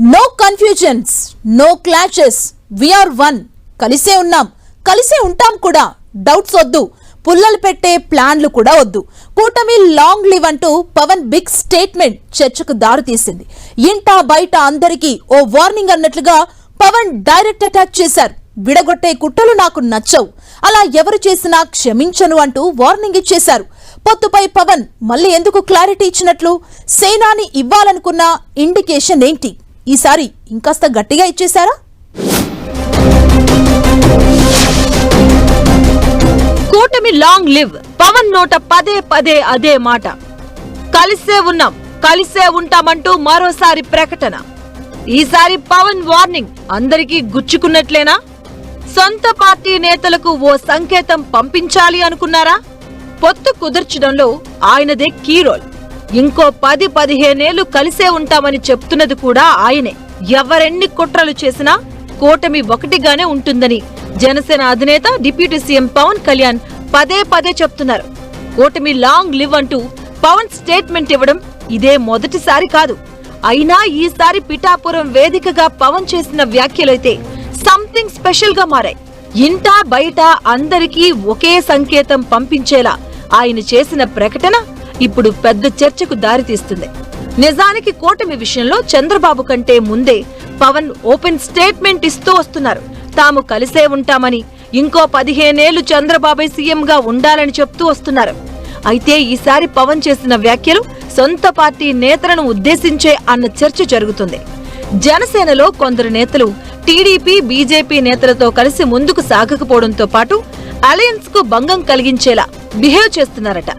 No confusions, no clashes, we are one. కలిసే ఉన్నాం, కలిసే ఉంటాం కూడా. డౌట్స్ వద్దు, పుల్లలు పెట్టే ప్లాన్లు కూడా వద్దు. కూటమి లాంగ్ లివ్ అంటూ పవన్ బిగ్ స్టేట్మెంట్ చర్చకు దారితీసింది. ఇంటా బయట అందరికీ ఓ వార్నింగ్ అన్నట్లుగా పవన్ డైరెక్ట్ అటాక్ చేశారు. విడగొట్టే కుట్రలు నాకు నచ్చవు, అలా ఎవరు చేసినా క్షమించను అంటూ వార్నింగ్ ఇచ్చేశారు. పొత్తుపై పవన్ మళ్ళీ ఎందుకు క్లారిటీ ఇచ్చినట్లు? సేనాని ఇవ్వాలనుకున్న ఇండికేషన్ ఏంటి? ఈసారి ఇంకాస్త గట్టిగా ఇచ్చేశారా? కూటమి లాంగ్ లివ్. పవన్ నోట పదే పదే అదే మాట. కలిసే ఉన్నాం, కలిసే ఉంటామంటూ మరోసారి ప్రకటన. ఈసారి పవన్ వార్నింగ్ అందరికీ గుచ్చుకున్నట్లేనా? సొంత పార్టీ నేతలకు ఓ సంకేతం పంపించాలి అనుకున్నారా? పొత్తు కుదర్చడంలో ఆయనదే కీ రోల్. ఇంకో 10-15 ఏళ్లు కలిసే ఉంటామని చెప్తున్నది కూడా ఆయనే. ఎవరెన్ని కుట్రలు చేసినా కూటమి ఒకటిగానే ఉంటుందని జనసేన అధినేత డిప్యూటీ సీఎం పవన్ కళ్యాణ్ పదే పదే చెప్తున్నారు. కూటమి లాంగ్ లివ్ అంటూ పవన్ స్టేట్మెంట్ ఇవ్వడం ఇదే మొదటిసారి కాదు. అయినా ఈసారి పిఠాపురం వేదికగా పవన్ చేసిన వ్యాఖ్యలైతే సంథింగ్ స్పెషల్ గా మారాయి. ఇంటా బయట అందరికీ ఒకే సంకేతం పంపించేలా ఆయన చేసిన ప్రకటన ఇప్పుడు పెద్ద చర్చకు దారితీస్తుంది. నిజానికి కూటమి విషయంలో చంద్రబాబు కంటే ముందే పవన్ ఓపెన్ స్టేట్మెంట్ ఇస్తూ వస్తున్నారు. తాము కలిసే ఉంటామని, ఇంకో 15 ఏళ్లు చంద్రబాబు సీఎంగా ఉండాలని చెప్తూ వస్తున్నారు. అయితే ఈసారి పవన్ చేసిన వ్యాఖ్యలు సొంత పార్టీ నేతలను ఉద్దేశించే అన్న చర్చ జరుగుతుంది. జనసేనలో కొందరు నేతలు టీడీపీ, బీజేపీ నేతలతో కలిసి ముందుకు సాగకపోవడంతో పాటు అలయన్స్ కు భంగం కలిగించేలా బిహేవ్ చేస్తున్నారట.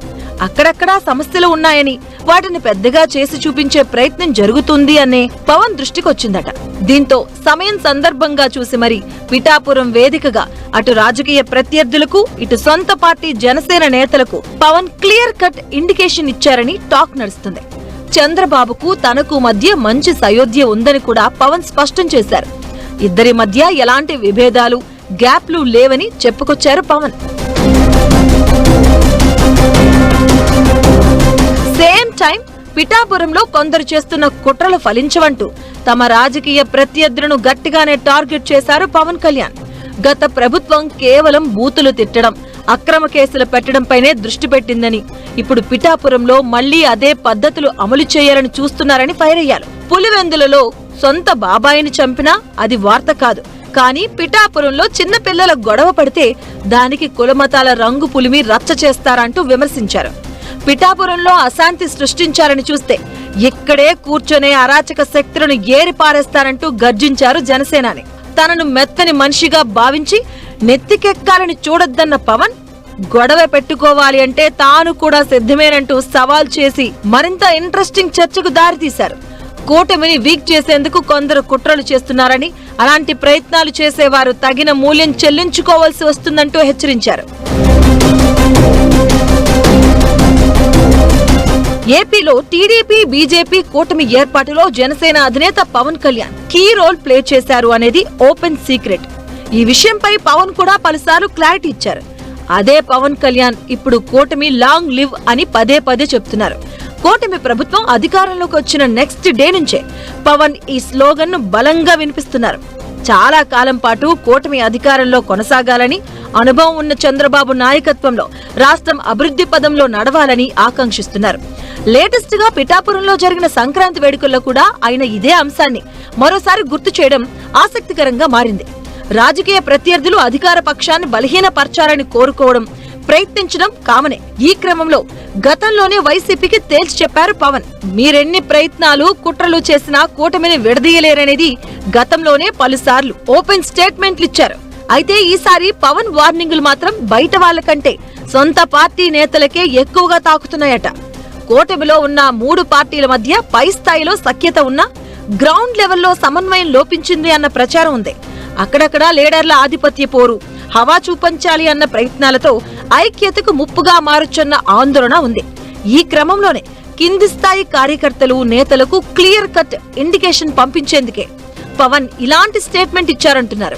అక్కడక్కడా సమస్యలు ఉన్నాయని వాటిని పెద్దగా చేసి చూపించే ప్రయత్నం జరుగుతుంది అనే పవన్ దృష్టికొచ్చిందట. దీంతో సమయం సందర్భంగా చూసి మరి పిఠాపురం వేదికగా అటు రాజకీయ ప్రత్యర్థులకు, ఇటు సొంత పార్టీ జనసేన నేతలకు పవన్ క్లియర్ కట్ ఇండికేషన్ ఇచ్చారని టాక్ నడుస్తుంది. చంద్రబాబుకు తనకు మధ్య మంచి సయోధ్య ఉందని కూడా పవన్ స్పష్టం చేశారు. ఇద్దరి మధ్య ఎలాంటి విభేదాలు, గ్యాప్లు లేవని చెప్పుకొచ్చారు పవన్. సేమ్ టైం పిఠాపురంలో కొందరు చేస్తున్న కుట్రలు ఫలించవంటూ తమ రాజకీయ ప్రత్యర్థులను గట్టిగానే టార్గెట్ చేశారు పవన్ కళ్యాణ్. గత ప్రభుత్వం కేవలం బూతులు తిట్టడం, అక్రమ కేసులు పెట్టడంపైనే దృష్టి పెట్టిందని, ఇప్పుడు పిఠాపురంలో మళ్లీ అదే పద్ధతులు అమలు చేయాలని చూస్తున్నారని ఫైర్ అయ్యారు. పులివెందులలో సొంత బాబాయిని చంపినా అది వార్త కాదు, కానీ పిఠాపురంలో చిన్న పిల్లల గొడవ పడితే దానికి కులమతాల రంగు పులిమి రచ్చ చేస్తారంటూ విమర్శించారు. పిఠాపురంలో అశాంతి సృష్టించారని చూస్తే ఇక్కడే కూర్చొనే అరాచక శక్తులను ఏరిపారేస్తారంటూ గర్జించారు జనసేనాని. తనను మెత్తని మనిషిగా భావించి నెత్తికెక్కాలని చూడొద్దన్న పవన్ గొడవ పెట్టుకోవాలి అంటే తాను కూడా సిద్ధమేనంటూ సవాల్ చేసి మరింత ఇంట్రెస్టింగ్ చర్చకు దారితీశారు. కూటమిని వీక్ చేసేందుకు కొందరు కుట్రలు చేస్తున్నారని, అలాంటి ప్రయత్నాలు చేసేవారు తగిన మూల్యం చెల్లించుకోవాల్సి వస్తుందంటూ హెచ్చరించారు. ఏపీలో టీడీపీ, బీజేపీ కూటమి ఏర్పాటులో జనసేన అధినేత Pawan Kalyan key role play చేశారు అనేది ఓపెన్ సీక్రెట్. ఈ విషయంపై పవన్ కూడా పలుసార్లు క్లారిటీ ఇచ్చారు. అదే పవన్ కళ్యాణ్ ఇప్పుడు కూటమి లాంగ్ లివ్ అని పదే పదే చెప్తున్నారు. కూటమి ప్రభుత్వం అధికారంలోకి వచ్చిన నెక్స్ట్ డే నుంచే పవన్ ఈ స్లోగన్ ను బలంగా వినిపిస్తున్నారు. చాలా కాలం పాటు కూటమి అధికారంలో కొనసాగాలని, అనుభవం ఉన్న చంద్రబాబు నాయకత్వంలో రాష్ట్రం అభివృద్ధి పదంలో నడవాలని ఆకాంక్షిస్తున్నారు. లేటెస్ట్ గా పిఠాపురంలో జరిగిన సంక్రాంతి వేడుకల్లో కూడా ఆయన ఇదే అంశాన్ని మరోసారి గుర్తు చేయడం ఆసక్తికరంగా మారింది. రాజకీయ ప్రత్యర్థులు అధికార పక్షాన్ని బలహీనపరచాలని కోరుకోవడం, ప్రయత్నించడం కామనే. ఈ క్రమంలో గతంలోనే వైసీపీకి తేల్చి చెప్పారు పవన్. మీరెన్ని ప్రయత్నాలు, కుట్రలు చేసినా కూటమిని విడదీయలేరనేది గతంలోనే పలుసార్లు ఓపెన్ స్టేట్మెంట్లు ఇచ్చారు. అయితే ఈసారి పవన్ వార్నింగులు మాత్రం బయట వాళ్లకంటే సొంత పార్టీ నేతలకే ఎక్కువగా తాకుతున్నాయట. కూటమిలో ఉన్న 3 పార్టీల మధ్య పై స్థాయిలో సఖ్యత ఉన్నా గ్రౌండ్ లెవెల్లో సమన్వయం లోపించింది అన్న ప్రచారం ఉంది. అక్కడక్కడా లీడర్ల ఆధిపత్య పోరు, హవా చూపించాలి అన్న ప్రయత్నాలతో ఐక్యతకు ముప్పుగా మారొచ్చన్న ఆందోళన ఉంది. ఈ క్రమంలోనే కింది స్థాయి కార్యకర్తలు, నేతలకు క్లియర్ కట్ ఇండికేషన్ పంపించేందుకే పవన్ ఇలాంటి స్టేట్మెంట్ ఇచ్చారంటున్నారు.